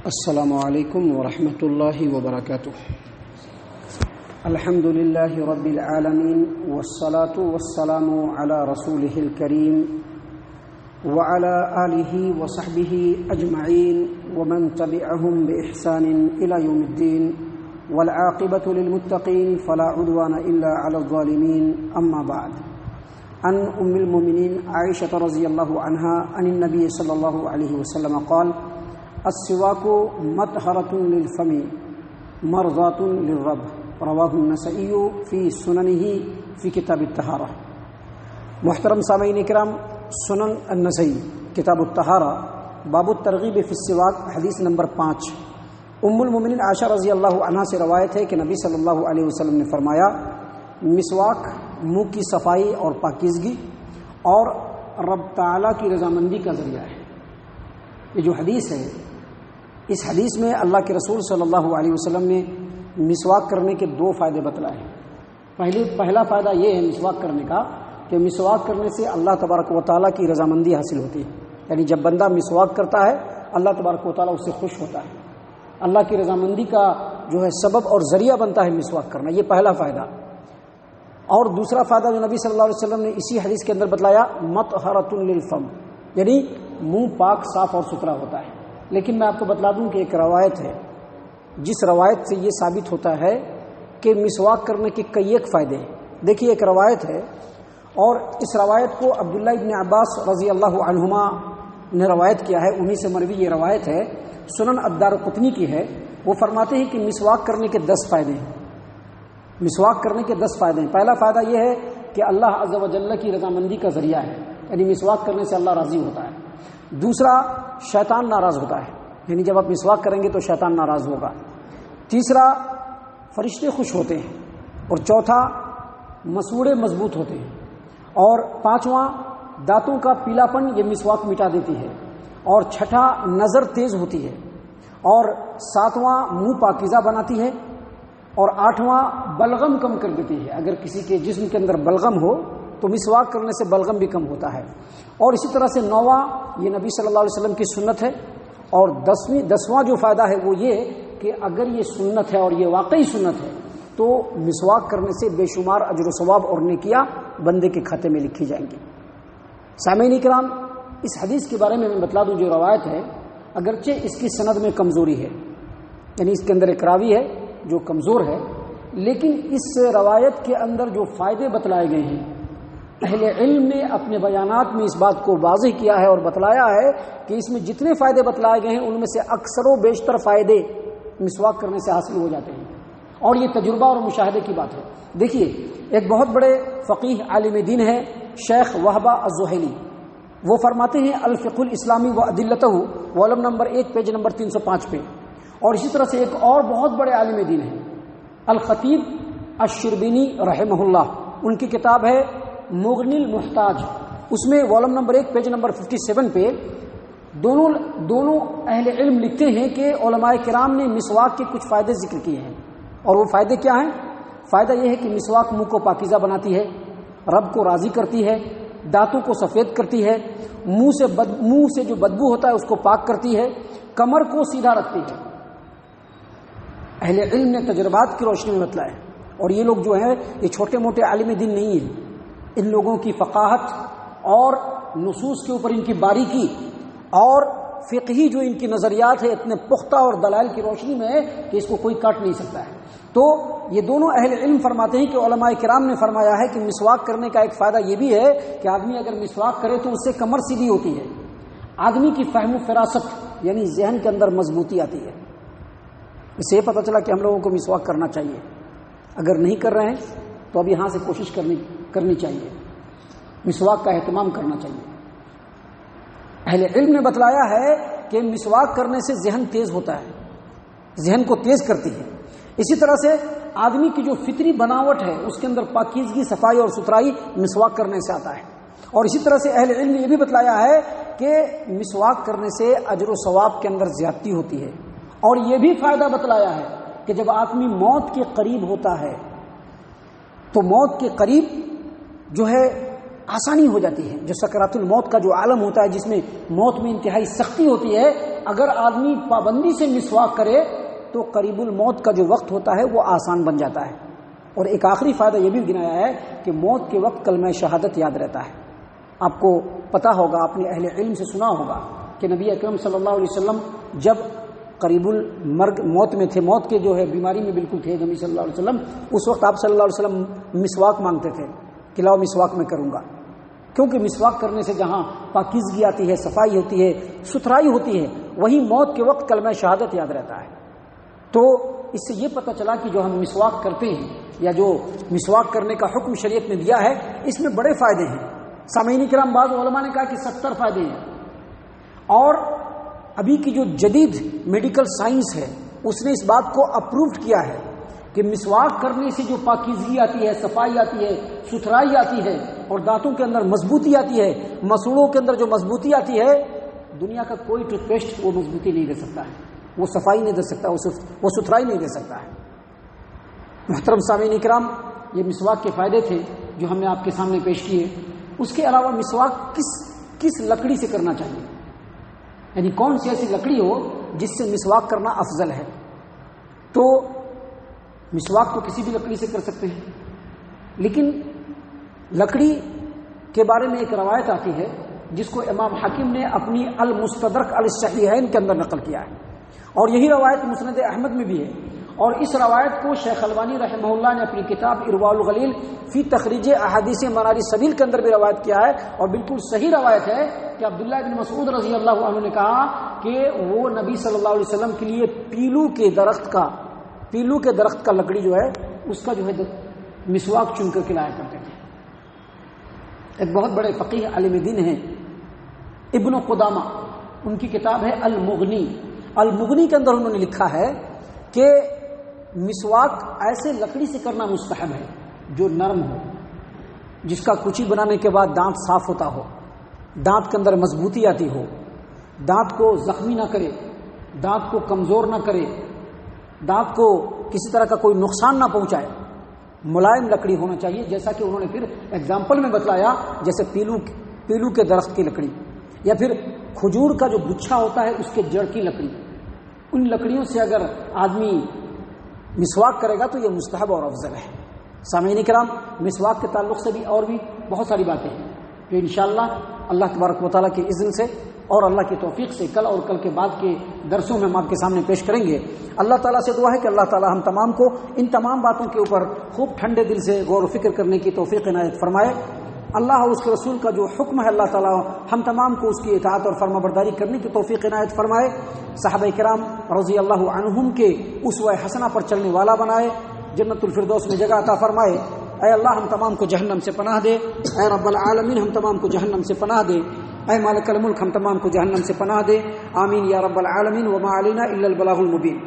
السلام علیکم ورحمۃ اللہ وبرکاتہ۔ الحمد للہ رب العالمین والصلاة والسلام علی رسولہ الکریم وعلی آلہ وصحبہ اجمعین ومن تبعہم بإحسان الی یوم الدین والعاقبۃ للمتقین فلا عدوان الا علی الظالمین اما بعد۔ عن ام المؤمنین عائشہ رضی اللہ عنہا عن النبی صلی اللہ علیہ وسلم قال: السواک مطہرۃ للفم مرضاۃ للرب، رواہ النسائی فی سننہ فی کتاب الطہارہ۔ محترم سامعین اکرام، سنن النسائی کتاب الطہارہ باب الترغیب فی السواک حدیث نمبر 5۔ ام المؤمنین عائشہ رضی اللہ عنہا سے روایت ہے کہ نبی صلی اللہ علیہ وسلم نے فرمایا، مسواک منہ کی صفائی اور پاکیزگی اور رب تعالیٰ کی رضامندی کا ذریعہ ہے۔ یہ جو حدیث ہے، اس حدیث میں اللہ کے رسول صلی اللہ علیہ وسلم نے مسواک کرنے کے 2 فائدے بتلائے ہیں۔ پہلا فائدہ یہ ہے مسواک کرنے کا کہ مسواک کرنے سے اللہ تبارک و تعالیٰ کی رضامندی حاصل ہوتی ہے، یعنی جب بندہ مسواک کرتا ہے اللہ تبارک و تعالیٰ اس سے خوش ہوتا ہے، اللہ کی رضامندی کا جو ہے سبب اور ذریعہ بنتا ہے مسواک کرنا، یہ پہلا فائدہ۔ اور دوسرا فائدہ جو نبی صلی اللہ علیہ وسلم نے اسی حدیث کے اندر بتلایا، مطہرۃ للفم، یعنی منہ پاک صاف اور ستھرا ہوتا ہے۔ لیکن میں آپ کو بتلا دوں کہ ایک روایت ہے جس روایت سے یہ ثابت ہوتا ہے کہ مسواک کرنے کے کئی ایک فائدے ہیں۔ دیکھیے، ایک روایت ہے اور اس روایت کو عبداللہ ابن عباس رضی اللہ عنہما نے روایت کیا ہے، انہی سے مروی یہ روایت ہے، سنن الدارقطنی کی ہے۔ وہ فرماتے ہیں کہ مسواک کرنے کے 10 فائدے ہیں۔ مسواک کرنے کے 10 فائدے ہیں۔ پہلا فائدہ یہ ہے کہ اللہ عز و جل کی رضامندی کا ذریعہ ہے، یعنی مسواک کرنے سے اللہ راضی ہوتا ہے۔ دوسرا، شیطان ناراض ہوتا ہے، یعنی جب آپ مسواک کریں گے تو شیطان ناراض ہوگا۔ تیسرا، فرشتے خوش ہوتے ہیں۔ اور چوتھا، مسوڑے مضبوط ہوتے ہیں۔ اور پانچواں، دانتوں کا پیلا پن یہ مسواک مٹا دیتی ہے۔ اور چھٹا، نظر تیز ہوتی ہے۔ اور ساتواں، منہ پاکیزہ بناتی ہے۔ اور آٹھواں، بلغم کم کر دیتی ہے۔ اگر کسی کے جسم کے اندر بلغم ہو تو مسواک کرنے سے بلغم بھی کم ہوتا ہے۔ اور اسی طرح سے 9واں، یہ نبی صلی اللہ علیہ وسلم کی سنت ہے۔ اور 10واں جو فائدہ ہے وہ یہ کہ اگر یہ سنت ہے اور یہ واقعی سنت ہے تو مسواک کرنے سے بے شمار اجر و ثواب اور نیکیاں بندے کے کھاتے میں لکھی جائیں گی۔ سامعین کرام، اس حدیث کے بارے میں بتلا دوں، جو روایت ہے اگرچہ اس کی سند میں کمزوری ہے، یعنی اس کے اندر ایک راوی ہے جو کمزور ہے، لیکن اس روایت کے اندر جو فائدے بتلائے گئے ہیں، اہل علم نے اپنے بیانات میں اس بات کو واضح کیا ہے اور بتلایا ہے کہ اس میں جتنے فائدے بتلائے گئے ہیں ان میں سے اکثر و بیشتر فائدے مسواک کرنے سے حاصل ہو جاتے ہیں، اور یہ تجربہ اور مشاہدے کی بات ہے۔ دیکھیے، ایک بہت بڑے فقیہ عالم دین ہے شیخ وہبہ الزہیلی، وہ فرماتے ہیں الفقہ الاسلامی و ادلتہ، والم نمبر 1 پیج نمبر 305 پہ۔ اور اسی طرح سے ایک اور بہت بڑے عالم دین ہیں الخطیب الشربینی رحمہ اللہ، ان کی کتاب ہے مغنی المحتاج، اس میں والم نمبر 1 پیج نمبر 57 پہ دونوں اہل علم لکھتے ہیں کہ علماء کرام نے مسواک کے کچھ فائدے ذکر کیے ہیں۔ اور وہ فائدے کیا ہیں؟ فائدہ یہ ہے کہ مسواک منہ کو پاکیزہ بناتی ہے، رب کو راضی کرتی ہے، دانتوں کو سفید کرتی ہے، منہ سے جو بدبو ہوتا ہے اس کو پاک کرتی ہے، کمر کو سیدھا رکھتی ہے۔ اہل علم نے تجربات کی روشنی میں بتلایا ہے، اور یہ لوگ جو ہیں یہ چھوٹے موٹے عالم دین نہیں ہیں۔ ان لوگوں کی فقاہت اور نصوص کے اوپر ان کی باریکی اور فقہی جو ان کی نظریات ہے اتنے پختہ اور دلائل کی روشنی میں ہے کہ اس کو کوئی کاٹ نہیں سکتا ہے۔ تو یہ دونوں اہل علم فرماتے ہیں کہ علماء کرام نے فرمایا ہے کہ مسواک کرنے کا ایک فائدہ یہ بھی ہے کہ آدمی اگر مسواک کرے تو اس سے کمر سیدھی ہوتی ہے، آدمی کی فہم و فراست یعنی ذہن کے اندر مضبوطی آتی ہے۔ اس سے یہ پتہ چلا کہ ہم لوگوں کو مسواک کرنا چاہیے، اگر نہیں کر رہے ہیں تو اب یہاں سے کوشش کرنی چاہیے، مسواک کا اہتمام کرنا چاہیے۔ اہل علم نے بتلایا ہے کہ مسواک کرنے سے ذہن تیز ہوتا ہے، ذہن کو تیز کرتی ہے۔ اسی طرح سے آدمی کی جو فطری بناوٹ ہے اس کے اندر پاکیزگی، صفائی اور ستھرائی مسواک کرنے سے آتا ہے۔ اور اسی طرح سے اہل علم نے یہ بھی بتلایا ہے کہ مسواک کرنے سے اجر و ثواب کے اندر زیادتی ہوتی ہے۔ اور یہ بھی فائدہ بتلایا ہے کہ جب آدمی موت کے قریب ہوتا ہے تو موت کے قریب جو ہے آسانی ہو جاتی ہے۔ جو سکرات الموت کا جو عالم ہوتا ہے جس میں موت میں انتہائی سختی ہوتی ہے، اگر آدمی پابندی سے مسواک کرے تو قریب الموت کا جو وقت ہوتا ہے وہ آسان بن جاتا ہے۔ اور ایک آخری فائدہ یہ بھی گنایا ہے کہ موت کے وقت کلمہ شہادت یاد رہتا ہے۔ آپ کو پتہ ہوگا، آپ نے اہل علم سے سنا ہوگا کہ نبی اکرم صلی اللہ علیہ وسلم جب قریب المرگ موت میں تھے، موت کے جو ہے بیماری میں بالکل تھے نبی صلی اللہ علیہ وسلم، اس وقت آپ صلی اللہ علیہ وسلم مسواک مانگتے تھے کہ لاؤ مسواک میں کروں گا، کیونکہ مسواک کرنے سے جہاں پاکیزگی آتی ہے، صفائی ہوتی ہے، ستھرائی ہوتی ہے، وہیں موت کے وقت کلمہ شہادت یاد رہتا ہے۔ تو اس سے یہ پتہ چلا کہ جو ہم مسواک کرتے ہیں یا جو مسواک کرنے کا حکم شریعت نے دیا ہے، اس میں بڑے فائدے ہیں۔ سامعین کرام، بعض علماء نے کہا کہ 70 فائدے ہیں، اور ابھی کی جو جدید میڈیکل سائنس ہے اس نے اس بات کو اپرووڈ کیا ہے کہ مسواک کرنے سے جو پاکیزگی آتی ہے، صفائی آتی ہے، ستھرائی آتی ہے، اور دانتوں کے اندر مضبوطی آتی ہے، مسوڑوں کے اندر جو مضبوطی آتی ہے، دنیا کا کوئی ٹوتھ پیسٹ وہ مضبوطی نہیں دے سکتا ہے، وہ صفائی نہیں دے سکتا، وہ ستھرائی نہیں دے سکتا ہے۔ محترم سامعین کرام، یہ مسواک کے فائدے تھے جو ہم نے آپ کے سامنے پیش کیے۔ اس کے علاوہ مسواک کس لکڑی سے کرنا چاہیے، یعنی کون سی ایسی لکڑی ہو جس سے مسواک کرنا افضل ہے؟ تو مسواک تو کسی بھی لکڑی سے کر سکتے ہیں، لیکن لکڑی کے بارے میں ایک روایت آتی ہے جس کو امام حاکم نے اپنی المستدرک الصحیحین کے اندر نقل کیا ہے، اور یہی روایت مسند احمد میں بھی ہے، اور اس روایت کو شیخ البانی رحمہ اللہ نے اپنی کتاب ارواء الغلیل فی تخریج احادیث منار السبیل کے اندر بھی روایت کیا ہے، اور بالکل صحیح روایت ہے کہ عبداللہ بن مسعود رضی اللہ عنہ نے کہا کہ وہ نبی صلی اللہ علیہ وسلم کے لیے پیلو کے درخت کا لکڑی جو ہے اس کا جو ہے مسواک چن کر کے لایا کرتے تھے۔ ایک بہت بڑے فقیہ عالم دین ہیں ابن قدامہ، ان کی کتاب ہے المغنی کے اندر انہوں نے لکھا ہے کہ مسواک ایسے لکڑی سے کرنا مستحب ہے جو نرم ہو، جس کا کچی بنانے کے بعد دانت صاف ہوتا ہو، دانت کے اندر مضبوطی آتی ہو، دانت کو زخمی نہ کرے، دانت کو کمزور نہ کرے، دانت کو کسی طرح کا کوئی نقصان نہ پہنچائے، ملائم لکڑی ہونا چاہیے، جیسا کہ انہوں نے پھر ایگزامپل میں بتلایا، جیسے پیلو کے درخت کی لکڑی، یا پھر کھجور کا جو گچھا ہوتا ہے اس کے جڑ کی لکڑی، ان لکڑیوں سے اگر آدمی مسواک کرے گا تو یہ مستحب اور افضل ہے۔ سامعین کرام، مسواک کے تعلق سے بھی اور بھی بہت ساری باتیں ہیں جو انشاءاللہ اللہ تبارک و تعالیٰ کے اذن سے اور اللہ کی توفیق سے کل اور کل کے بعد کے درسوں میں ہم آپ کے سامنے پیش کریں گے۔ اللہ تعالیٰ سے دعا ہے کہ اللہ تعالیٰ ہم تمام کو ان تمام باتوں کے اوپر خوب ٹھنڈے دل سے غور و فکر کرنے کی توفیق عنایت فرمائے۔ اللہ اور اس کے رسول کا جو حکم ہے اللہ تعالیٰ ہم تمام کو اس کی اطاعت اور فرما برداری کرنے کی توفیق عنایت فرمائے۔ صحابہ کرام رضی اللہ عنہم کے اسوہ حسنہ پر چلنے والا بنائے، جنت الفردوس میں جگہ عطا فرمائے۔ اے اللہ ہم تمام کو جہنم سے پناہ دے، اے رب العالمین ہم تمام کو جہنم سے پناہ دے، اے مالک الملک ہم تمام کو جہنم سے پناہ دے، آمین یا رب العالمین۔ وما علینا الا البلاغ المبین۔